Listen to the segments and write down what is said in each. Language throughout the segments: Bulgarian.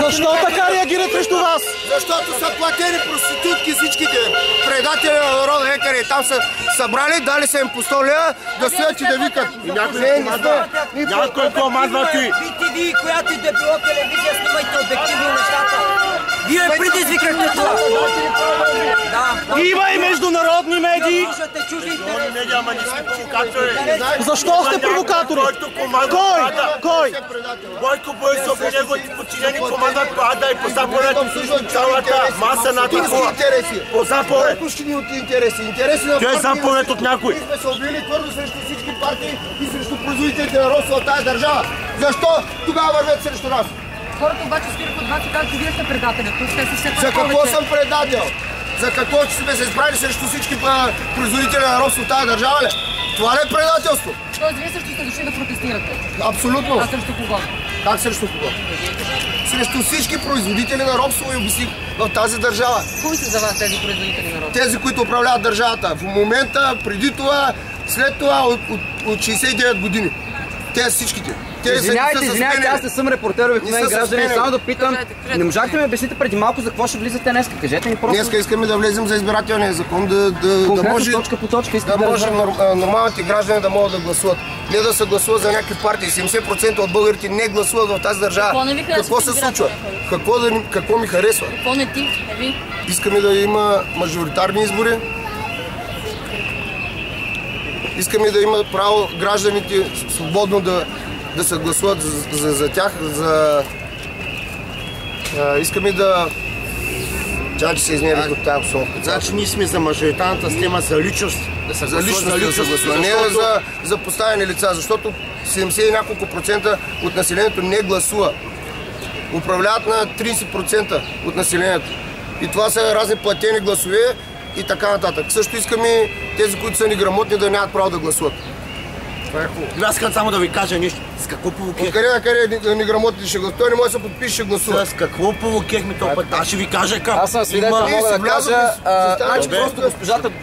Защо така реагират срещу вас? Защото са платени проститутки всичките предатели на народа лекари. Там са събрали, дали са им по 100 лева да стоят и да викат. Някой командва ти. BTV, която и да било телевизия, снимайте обективно нещата. Вие предизвикахте това. Има и международни медии. Защо сте провокатори? Кой? Бойко Борисов и неговите подчинени командат пада и по заповед цялата маса на такова. По заповед. Той е заповед от някой. Ние сме се обвили твърдо срещу всички партии и срещу производителите на роста от тази държава. Защо тогава вървят срещу нас? Хората обаче спират от вас и казват, че вие сте предатели. За какво съм предател? За какво, че сме се справили срещу всички производители на рост от тази държава ли? Това ли е предателство? Тоест вие също сте дошли да протестирате? Абсолютно. А срещу кого? Как срещу кого? Срещу всички производители на робство и обисих в тази държава. Кои са за вас тези производители на робство? Тези, които управляват държавата. В момента, преди това, след това от 69 години. Те всичките. Извинявайте, аз не съм репортер, обикновен гражданин. Само да питам, не можахте да ми обясните преди малко за какво ще влизате днес? Кажете ми просто. Днеска искаме да влезем за избирателния закон, да може точка по точка, нормалните граждани да могат да гласуват. Не да се гласуват за някакви партии. 70% от българите не гласуват в тази държава. Какво се случва? Какво ми харесва? Какво не ти? Искаме да има мажоритарни избори. Искаме да имат право гражданите свободно да се гласуват за тях. Искаме да... Чакай, че се измерих от тази обстановка. Значи ние сме за мажоритарната система за личност. За личност, не за поставени лица, защото 70 и няколко процента от населението не гласува. Управляват на 30% от населението. И това са разни платени гласове и така нататък. Също искаме тези, които са неграмотни, да нямат право да гласуват. Това е хубаво. Аз искам само да ви кажа нещо. С какво провокирах? Откъде на къде неграмотни ще гласуват? Той не може да се подпише, ще гласува. С какво провокирахме този път? Аз ще ви кажа как. Аз съм свидетел, мога да кажа. Значи просто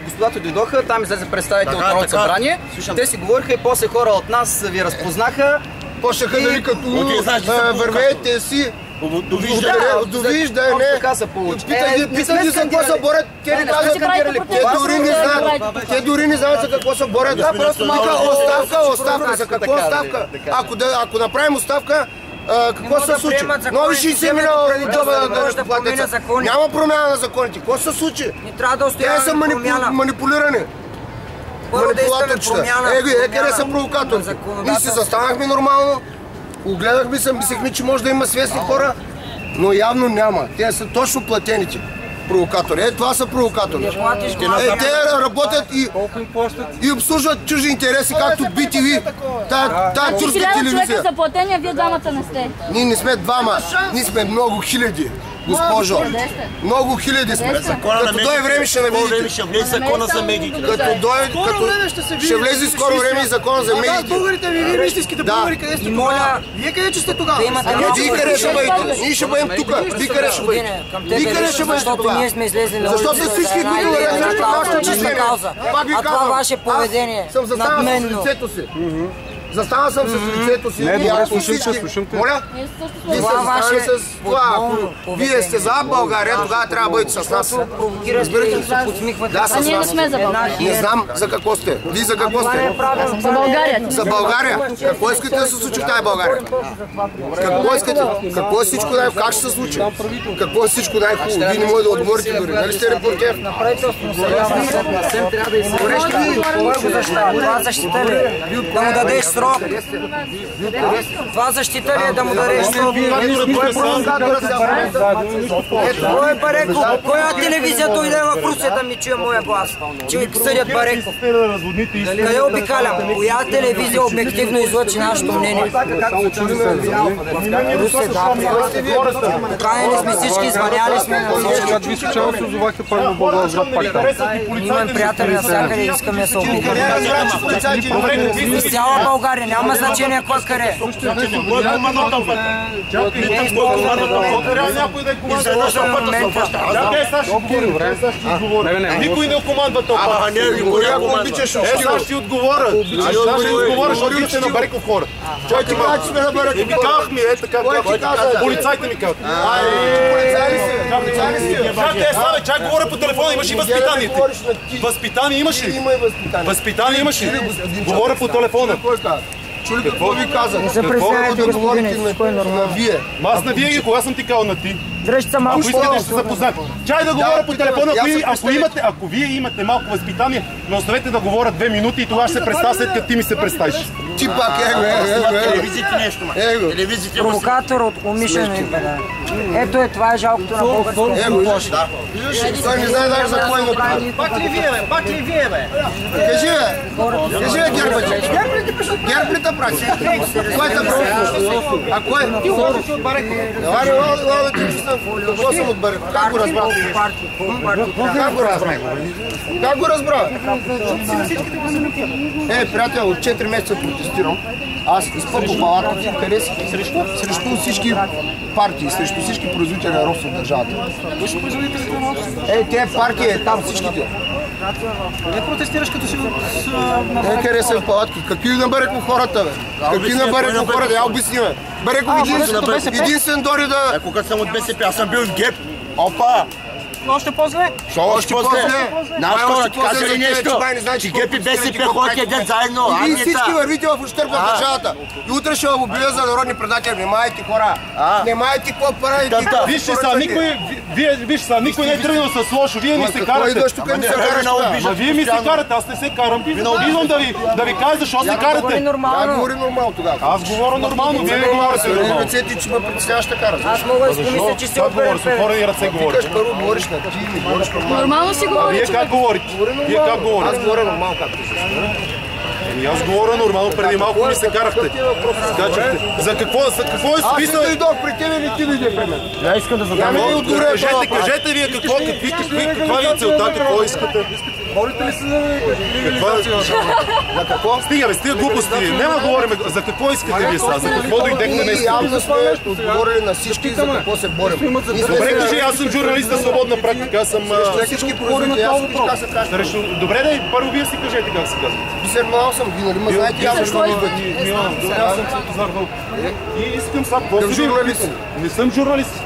господата дойдоха, там излезе представител от Народното събрание. Те си говориха и после хора от нас ви разпознаха. Почнаха да викат вървете си. Довиждане. Така се получи. Питайте за какво се борят. Те не казват, те дори не знаят за какво се борят. Оставка. За какво оставка? Ако направим оставка, какво се случи? Нови 60 милиона джоба да платят. Няма промяна на законите. Какво се случи? Те са манипулирани. Манипулаторчета. Къде са провокатори? Ние се застанахме нормално. Огледахме се, мислехме, че може да има свестни хора, но явно няма. Те са точно платените провокатори. Това са провокатори. Те работят и обслужват чужди интереси, както BTV, тая турска телевизия. Човека са платени, а вие двамата не сте. Ние не сме двама, ние сме много хиляди. Госпожо, много хиляди сме. Като дойде време ще навидите. Ще влезе закона за медиите. Ще влезе скоро време и закона за медиите. Българите ви, вие истинските българи, къде сте тогава? Вие къде че сте тогава? Вие къде ще бъдете? Ние ще бъдем тук. Вие къде ще бъдете? Вие къде ще бъдете тогава? Защото всички, които вървят срещу нашата числена кауза. А това ваше поведение надменно. Застанал съм с лицето си. Не, добре, слушам те. Моля? Вие сте застанали с това. Вие сте за България, тогава трябва да бъдете с нас. Разбирате ли? Да, с нас. Ние не сме за България. Не знам за какво сте. Вие за какво сте? За България. За България. Какво искате да се случи в тази България? Какво искате? Какво е всичко най-хубаво? Как ще се случи? Какво е всичко най-хубаво? Вие не можете да отговорите дори. Нали сте репортер? Това защита ли? Да му дадеш срок. Това защита ли е да му дадеш срок? Кой е Бареков? Коя телевизия той да е в Русия да ми чуе моя глас? Че съдят Бареков. Къде обикалям? Коя телевизия обективно излъчи нашето мнение? Русия, да. Поканени сме всички, извъняли сме на всички. Вие случайно се озовахте първо в Благоевград пак там? Имам приятели навсякъде и искаме да се обикаме. Из цяла България, няма значение кой къде. Никой не командва това. Сега ще отговоря. Защото сте на Бареков хора. Той ти каза, че сме на Бареков. Ми казах ми, така. Полицайите ми казват. Чай говоря по телефона, имаш и възпитание. Възпитание имаш ли? Има и възпитание. Възпитание имаш ли? Говоря по телефона. Чули какво ви казах? Не се представяте, господине, всичко е нормално. Аз на вие, кога съм ти казал на ти? Дръжте се малко. Ако искате, ще се запознат. Чай да говоря по телефона, ако вие имате малко възпитание, но оставете да говоря 2 минути и тогава ще се представя, след като ти ми се представиш. Ти пак Телевизиите нещо, ма. Телевизиите Провокатор от умишлено импеда. Ето е, това е жалкото на българската. Той не знае даже за кой направи. Пак ли вие, бе? Пак ли вие, бе? Кажи, бе, Гербаче. Герб ли те прати? Кой те прати? А кой? Ти от Бареков. Давай, ела, ти чувствам. Какво съм от Бареков? Как го разбра? Как го разбра? Как го разбра? Приятел, от 4 месеца протестирам. Аз изпълно палата си интереси срещу всички партии, срещу всички производители на робство в държавата. Тези партии, там всичките. Не протестираш като си Къде са в палатки? Какви на Бареков хората, бе? Какви на Бареков хората? Я обясни, бе. Бареков единствен дори да... Ако като съм от БСП, аз съм бил в ГЕРБ. Опа! Още по-зле? Още по-зле? Знаеш хора, ти каза ли нещо? Че ГЕРБ и БСП ходят един заедно. И всички вървите в ущърб на държавата. И утре ще обявя за народни предатели. Внимайте, хора. Внимайте какво правите. Вижте са, никой не е тръгнал с лошо. Вие ми се карате. Вие ми се карате, аз не се карам. Идвам да ви кажа защо се карате. Аз говори нормално тогава. Аз говоря нормално, вие не говорите нормално. Ръцете, че ме притесняваш да караш. Аз мога да си помисля, че си Говоря с отворени ръце, говоря. Викаш първо, говориш на ти, не говориш нормално. Нормално си А говори, вие как говорите? Вие как говорите? Аз говоря нормално, както си. Аз говоря нормално, преди малко ми се карахте. Скачахте. За какво е смисъл? Аз дойдох при тебе или ти дойде при мен? Я искам да задам. Кажете вие каква ви е целта, какво искате? Говорите ли се за какво? Стига глупости. Няма да говорим за какво искате вие сега, за какво дойдехте днес. Явно сме отговорили на всички за какво се борим. Добре, кажи, аз съм журналист на свободна практика, аз съм... Всички говорим на този въпрос. Добре, да, първо вие си кажете как се казва. Бисер Мал съм, ви нали ме знаете явно, що идвате. Аз съм Светозар Вълков. И искам сега... Не съм журналист. Не съм журналист.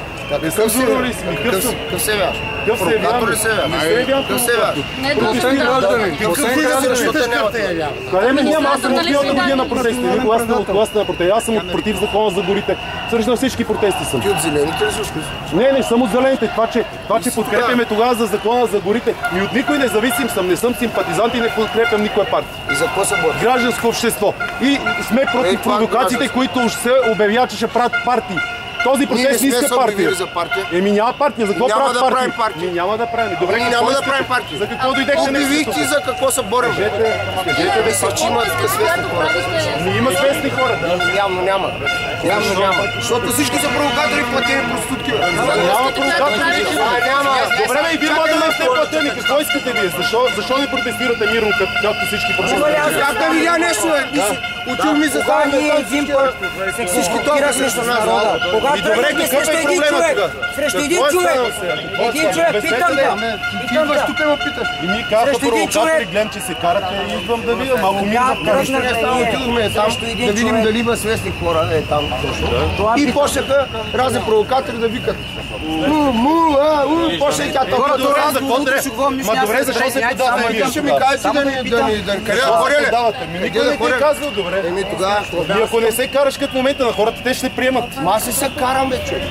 Какъв съм? Къв се вяш? Провокатор ли се вяш? Къв се вяш? Не е достън гражданин. Къде ме няма? Аз съм от бялата година на протести. Аз съм от властта на протести. Аз съм против закона за горите. Срещу всички протести съм. Ти от зелените ли също? Не съм от зелените. Това, че подкрепяме тогава за закона за горите. И от никой независим съм. Не съм симпатизант и не подкрепям никоя партия. И за какво се борим? Гражданско общество. И сме против провокациите, които се обявяват, че ще правят партии. Този протест не иска партия. Еми няма партия, за какво правят партия? Няма да правим. Добре, няма да правим партия. За какво дойдехте? Обявихте за какво се борим. Кажете да се, че има свестни хора. Не има свестни хора. Явно няма. Защото всички са провокатори, платени проститутки. Няма провокатори. Няма. Добре, и вие може да не сте платени. Какво искате вие? Защо не протестирате мирно, както всички протестират? Как да видя нещо, отил ми за това един път всички толкова срещу нас. И добре, какъв е проблемът сега? Срещу един човек. Един човек, питам да. Идваш тук и ме питаш. И ми казаха провокатори, гледам, че се карате и идвам да видя. Малко мир да кажа. Отидохме там да видим дали има свестни хора. Там точно. И почнаха разни провокатори да викат. Почна и тя толкова. Добре, защо се подавате вие? Ще ми кажете да ни Никой не ти е казал добре. Вие ако не се караш като момента на хората, те ще се приемат. Аз не се карам, бе, човек.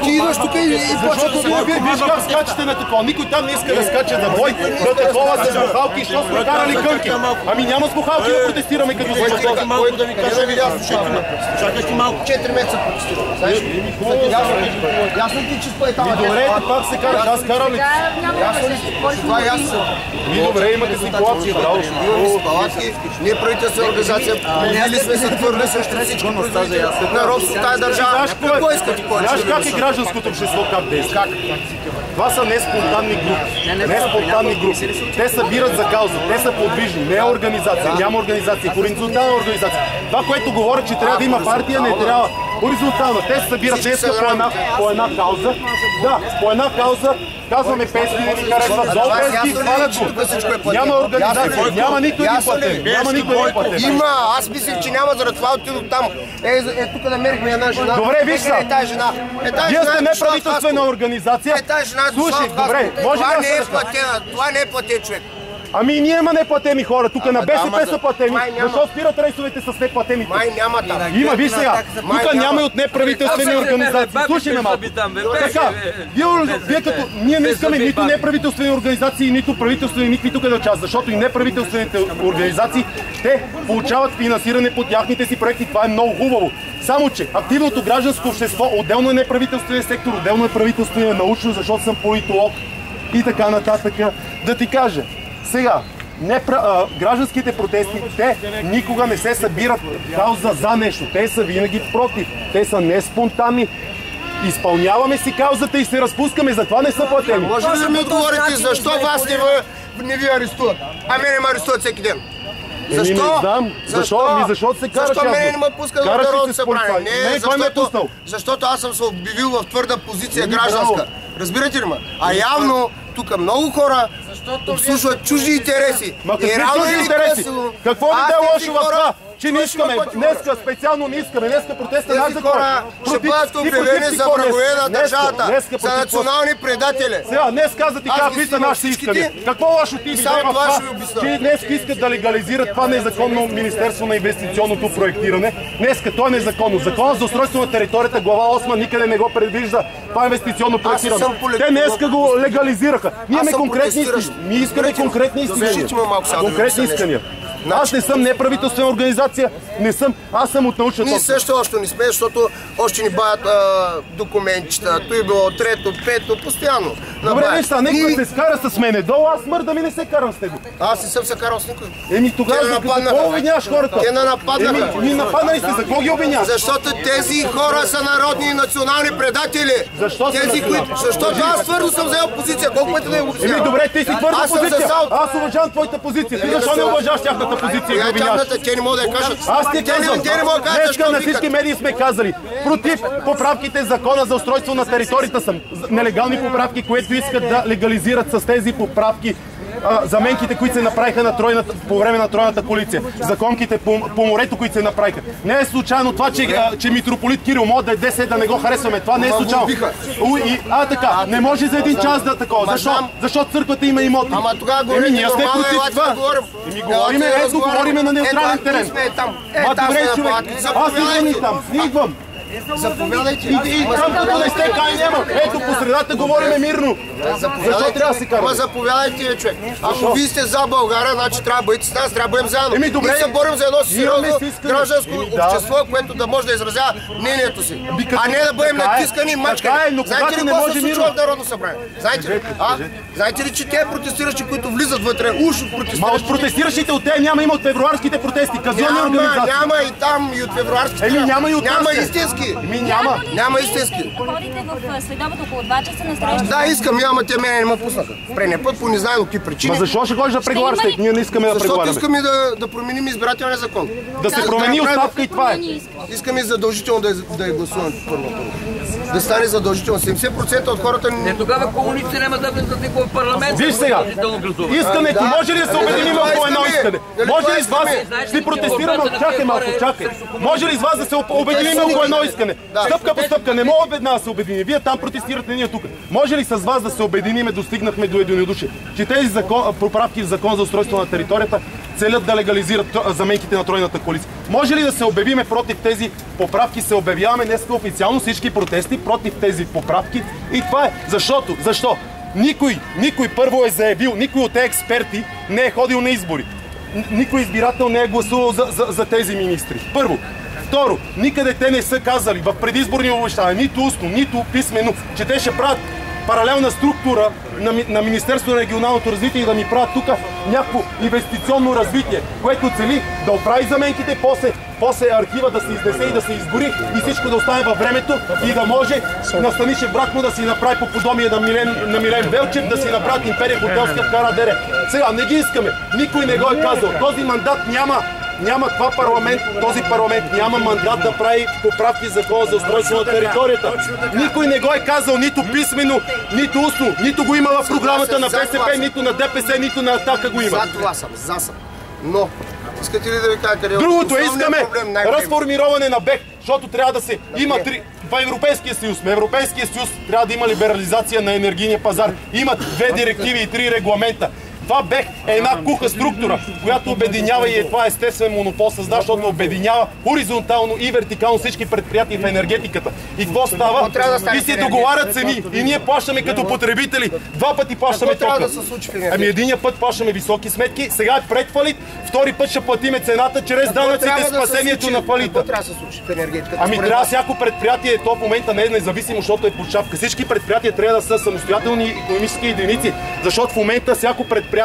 Ти идваш тук и защото виж как скачате на такова. Никой там не иска да скача за бой, да такова с бухалки, що сме карали кънки. Ами няма с бухалки да протестираме като се чакайте малко да ви кажа, чакайте малко. 4 месеца протестирам. Ясно ти, че спой там. Добре, пак се караш, аз карам ли? Това е ясно. Добре, имате си палатки. Имаме си палатки. Ние правителствена организация, ние сме се твърли срещу всички производители на робство в тази държава. Какво искате повече? Знаеш как е гражданското общество, как действа? Това са неспонтанни групи. Те събират за кауза, те са подвижни, не е организация, няма организация, хоризонтална организация. Това, което говорят, че трябва да има партия, не трябва. Хоризонтална, те се събират днеска по една кауза. Да, по една кауза. Казваме пески, не ни харесва зоопенски, хванат го. Няма организация, няма нито един платен. Има, аз мислих, че няма, заради това отидох там. Тук намерихме една жена. Добре, виж са. Вие сте неправителствена организация. Слушай, добре, може да се разплатена. Това не е платен човек. Ами ние има неплатени хора, тук на БСП са платени, защо спират рейсовете с неплатените? Май няма там. Има, виж сега, тук няма и от неправителствени организации. Слушай ме малко. Така, вие като ние не искаме нито неправителствени организации, нито правителствени, никакви тук да участват, защото и неправителствените организации, те получават финансиране по тяхните си проекти, това е много хубаво. Само че активното гражданско общество, отделно е неправителствения сектор, отделно е правителствения научно, защото съм политолог и така нататък, да ти кажа. Сега, гражданските протести, те никога не се събират кауза за нещо. Те са винаги против. Те са неспонтанни. Изпълняваме си каузата и се разпускаме, затова не са платени. Може ли да ми отговорите, защо вас не ви арестуват? А мене ме арестуват всеки ден. Защо? Не знам. Защото се караш. Защо мене не ме пускат в Народното събрание? Не, кой ме е пуснал? Защото аз съм се обявил в твърда позиция гражданска. Разбирате ли ме? А явно тук много хора обслужват чужди интереси. Ма какви чужди интереси? Какво ли да е лошо в това? Че не искаме, днеска специално не искаме, днеска протеста на закон. Ще бъдат обявени за врагове на държавата, за национални предатели. Сега, днес казвате какви са нашите искания. Какво лошо ти виде в това, че днес искат да легализират това незаконно Министерство на инвестиционното проектиране. Днеска то е незаконно. Законът за устройство на територията, глава 8, никъде не го предвижда това инвестиционно проектиране. Те днеска го легализираха. Ние имаме конкретни искания. Ние искаме конкретни искания. Конкретни искания. Аз не съм неправителствена организация, не съм, аз съм от научната. Ние също още не сме, защото още ни баят документчета. Той било трето, пето, постоянно. Добре, вижте, некой се скара с мене долу, аз мърда ми не се карам с него. Аз не съм се карал с никой. Еми тогава за какво обвиняваш хората? Те не нападнаха. Еми нападнали сте, за какво ги обвиняваш? Защото тези хора са народни и национални предатели. Защо са Защото аз твърдо съм взел позиция. Колко пъти да я обяснявам? Еми добре, ти си твърда позиция. Аз уважавам твоята позиция. Ти защо не уважаваш тяхната позиция и ги обвиняваш? Те не могат да я кажат. Аз ти казвам, днеска на всички медии сме казали против поправките в закона за устройство на територията са нелегални поправки, които искат да легализират с тези поправки заменките, които се направиха по време на тройната коалиция, законките по морето, които се направиха. Не е случайно това, че митрополит Кирил може да е 10, да не го харесваме. Това не е случайно. Така, не може за един час да такова. Защо? Защото църквата има имоти. Ама тогава говорим, ние сме против това. Говориме на неутрален терен. Добре, човек, аз идвам и там. Не идвам. Заповядайте. И там като не сте кай няма. Ето по средата говориме мирно. Защо трябва да се караме? Ама заповядайте, човек. Ако вие сте за България, значи трябва да бъдете с нас, трябва да бъдем заедно. Добре. Ние се борим за едно сериозно гражданско общество, което да може да изразява мнението си. А не да бъдем натискани и мачкани. Знаете ли какво се случва в Народно събрание? Знаете ли, че те протестиращи, които влизат вътре, уж от протестиращи? Ма от протестиращите от те няма, има от февруарските протести. Казуални организации. Няма и там, и от февруарските. Няма и от Няма истински. Няма. Няма истински. Ходите в следобед около 2 часа на среща. Да, искам, ама те мене не ме пуснаха. Предния път по незнайно какви причини. Ма защо ще ходиш да преговаряш? Ние не искаме да преговаряме. Защото искаме да променим избирателния закон. Да се промени оставка и това е. Искаме задължително да я гласуваме първо. Да стане задължително. 70% от хората не... Тогава комунистите няма да влезат никога в парламент. Виж сега, искането може ли да се обединим около едно искане? Може ли с вас, ще протестираме, чакай малко, чакай. Може ли с вас да се обединим около едно искане? Стъпка по стъпка, не мога веднага да се обединим. Вие там протестирате, ние тук. Може ли с вас да се обединим, достигнахме до единодушие? Че тези поправки в закон за устройство на територията целят да легализират заменките на тройната коалиция. Може ли да се обявиме против тези поправки? Се обявяваме днес официално всички протести против тези поправки. И това е. Защо? Никой първо е заявил, никой от тези експерти не е ходил на избори. Никой избирател не е гласувал за тези министри. Първо. Второ, никъде те не са казали в предизборни обещания, нито устно, нито писмено, че те ще правят паралелна структура на Министерството на регионалното развитие и да ми правят тук някакво инвестиционно развитие, което цели да оправи заменките, после архива да се изнесе и да се изгори и всичко да остане във времето и да може на Станишев брат му да си направи по подобие на Милен Велчев, да си направят империя хотелска в Карадере. Сега не ги искаме, никой не го е казал. Този мандат няма този парламент няма мандат да прави поправки в закона за устройство на територията. Никой не го е казал нито писмено, нито устно, нито го има в програмата на БСП, нито на ДПС, нито на Атака го има. За това съм. Но, искате ли да ви кажа къде? Другото искаме разформироване на БЕХ, защото трябва да се има в Европейския съюз. В Европейския съюз трябва да има либерализация на енергийния пазар. Има 2 директиви и 3 регламента. Това БЕХ е една куха структура, която обединява и това естествен монопол създава, защото обединява хоризонтално и вертикално всички предприятия в енергетиката. И какво става? И се договарят цени. И ние плащаме като потребители. 2 пъти плащаме тока. Ами единия път плащаме високи сметки, сега е пред фалит, втори път ще платиме цената чрез данъците спасението на фалита. Какво трябва да се случи в енергетиката? Ами трябва всяко предприятие, то в момента не е независимо, защото е под шапка. Всички предприятия трябва да са самостоятелни икономически единици, защото в момента всяко предприятие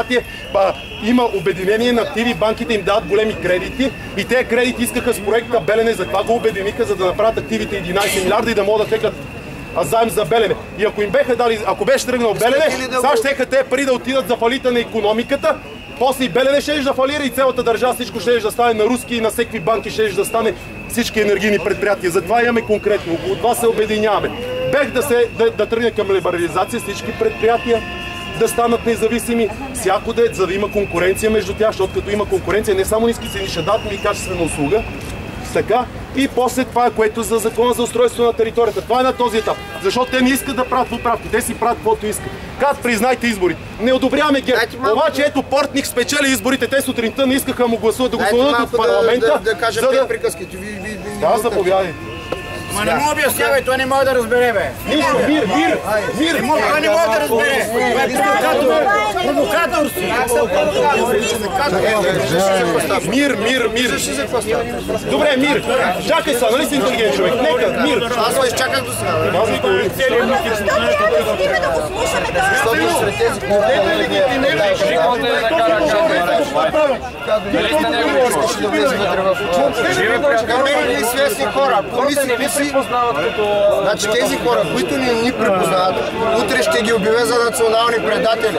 има обединение на активи, банките им дават големи кредити и тези кредити искаха с проекта Белене, затова го обединиха, за да направят активите 11 милиарда и да могат да теглят заем за Белене. И ако им беха дали, ако беше тръгнал Белене, сега щеха тези пари да отидат за фалита на икономиката, после и Белене ще да фалира и цялата държава, всичко ще да стане на руски и на всеки банки ще да стане всички енергийни предприятия. Затова имаме конкретно, около това се обединяваме. БЕХ да тръгне към либерализация, всички предприятия да станат независими, всяко дет, за да има конкуренция между тях, защото като има конкуренция, не само ниски цени ще дадат, но и качествена услуга. Така. И после това, което за закона за устройство на територията. Това е на този етап. Защото те не искат да правят поправки, те си правят каквото искат. Как признайте изборите? Не одобряваме ГЕРБ. Обаче ето Портних спечели изборите, те сутринта не искаха му гласуват да го свалят от парламента. Да кажем тези приказките. Да, заповядай. Ма не му обяснявай, той не може да разбере, бе. Нищо, мир. Той не може да разбере. Провокатор си. Мир. Добре, мир. Чакай са, нали си интелигент човек? Нека, мир. Аз го изчаках до сега. Известни хора. Значи тези хора, които ни припознават, утре ще ги обявя за национални предатели.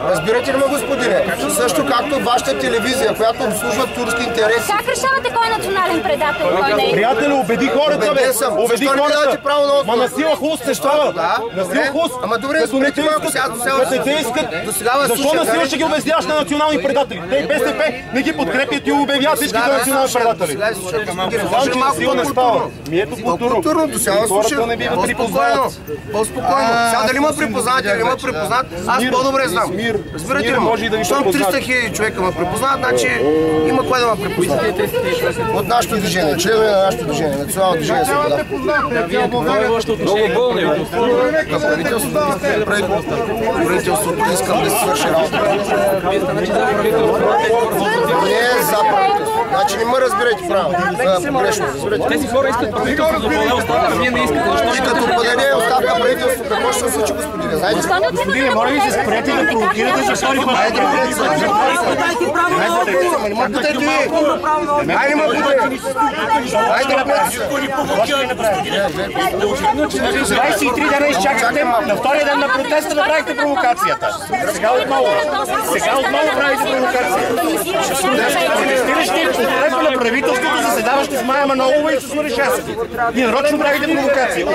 Разбирате ли ме, господине? Също както вашата телевизия, която обслужва турски интереси. Как решавате кой е национален предател, кой не е? Приятели, убеди хората, бе! Убеди хората! Ма на сила хуст се става! На сила хуст! Ама добре, като не те искат, защо на сила ще ги обясняваш на национални предатели? Те и БСП не ги подкрепят и обявяват всички за национални предатели. Това, че сила не става. Ми ето културно. Хората не биват припознават. По-спокойно. Сега дали има припознат или има припознат, аз по-добре знам. Станимир. Разбирате ли може и да ви препознат. 300 000 човека ме препознават, значи има кой да ме препознат. От нашето движение, членове на нашето движение, национално движение Свобода. Много болни. Правителството искам да се свърши работа. Не е за правителството. Значи не ме разбирайте право. Погрешно, разбирате. Тези хора искат правителството да подаде оставка, вие не искате. Защо и като подаде оставка правителството, какво ще се случи, господине? Знаете? Господине, моля ви се спрете да провокирате за втори път. Айде ме бутайте ви! Айде ме бутайте! Айде ме бутайте! 23 дена изчакахте, на втория ден на протеста направихте провокацията. Сега отново правите провокация. Протестиращи подкрепа на правителството, заседаващи с Мая Манолова и с Орешарски. Вие нарочно правите провокация.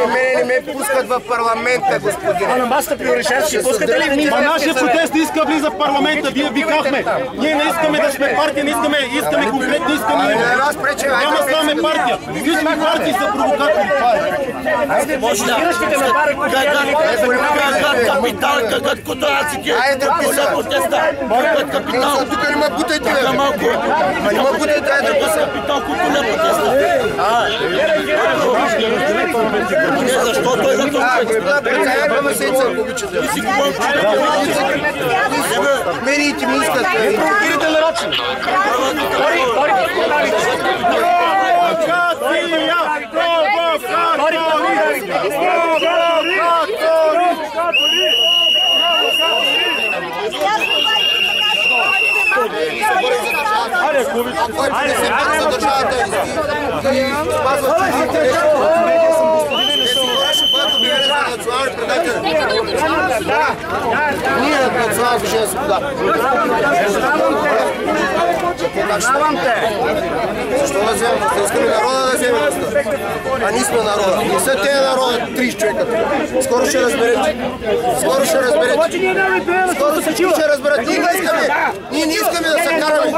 Мене не ме пускат в парламента, господине. А на масата при Орешарски пускате ли? Нашия протест не иска влиза в парламента, вие викахме. Ние не искаме да сме партия, не искаме конкретни искаме. Няма ставаме партия. Ние сме партии за провокатори. Айде, протестиращите на пари, капитал, като аз си ги писа протеста. Капитал. Тук не ме бутайте, бе. Ма не ме бутайте, айде да писа. Капитал, който не протеста. Защото е за това. Мените ми искат. провокирате нарочно. Ние национално движение Свобода. Познавам те. Защо да вземем? Искаме народа да вземем. А ние сме народа. Не са те народа 30 човека. Скоро ще разберете. Скоро ще разберете. Скоро ще разберете. Ние не искаме да се караме.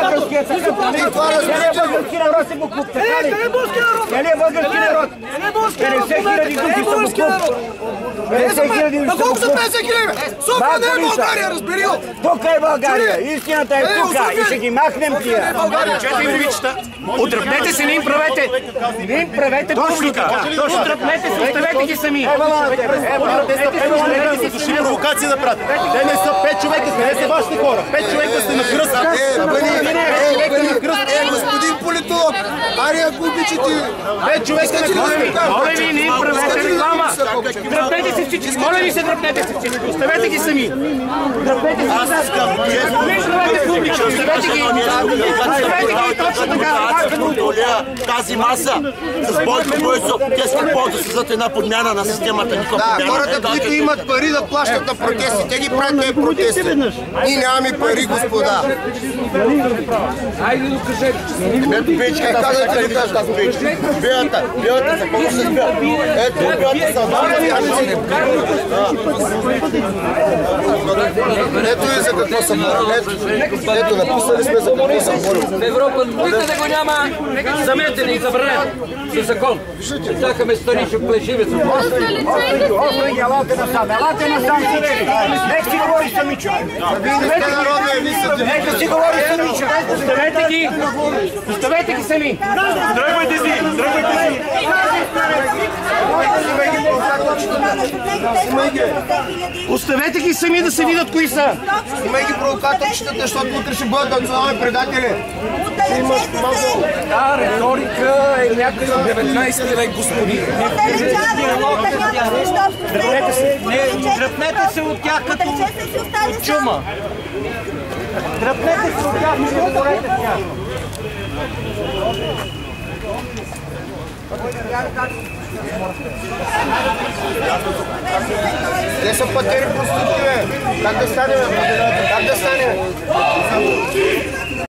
Ние това разберете. Къде е български народ? Къде е български народ? 50 000 души са в клуб. 50 000 души. Колко са 50 000? София не е България, разбери го! Тук е България. Истината е тук. И ще ги махнем тия. Четири девичета. Отръпнете се, не им правете. Не им правете публика. Отръпнете се, оставете ги сами. Те са дошли провокация да правят. Те не са 5 човека, къде са вашите хора? 5 човека сте на кръст. Господин политолог, ари ако обичате. 5 човека на кръст. Моля ви, не им правете реклама. Дръпнете се всички. Моля ви се, дръпнете се всички. Оставете ги сами. Дръпнете се. Не им правете публика. Оставете ги. Оставете ги точно така. Тази маса с Бойко Борисов, те се ползват да създадат една подмяна на системата. Да, хората, които имат пари да плащат на протести, те ги правят тези протести. Ние нямаме пари, господа. Айде, докажете. Ето печка, казвайте да ви кажа. Бията, за какво се бия? Ето, бията са ето и за какво съм борил. Ето, написали сме за какво съм борил. В Европа никъде го няма заметен и забранен със закон. Чакаме стари шоплешивец. Елате насам, сирени. Нека си говори самичо. Нека си говори самичо. Оставете ги сами. Тръгвайте си, тръгвайте си. Оставете ги сами да се видят кои са. Снимай ги провокаторчетата, защото утре ще бъдат национални предатели. Да, риторика е някъде в 19 век, господин. Дръпнете се от тях като от чума. Дръпнете се от тях, не говорете с тях. Те са пътери проститутки, бе. Как да стане, бе? Как да стане, бе?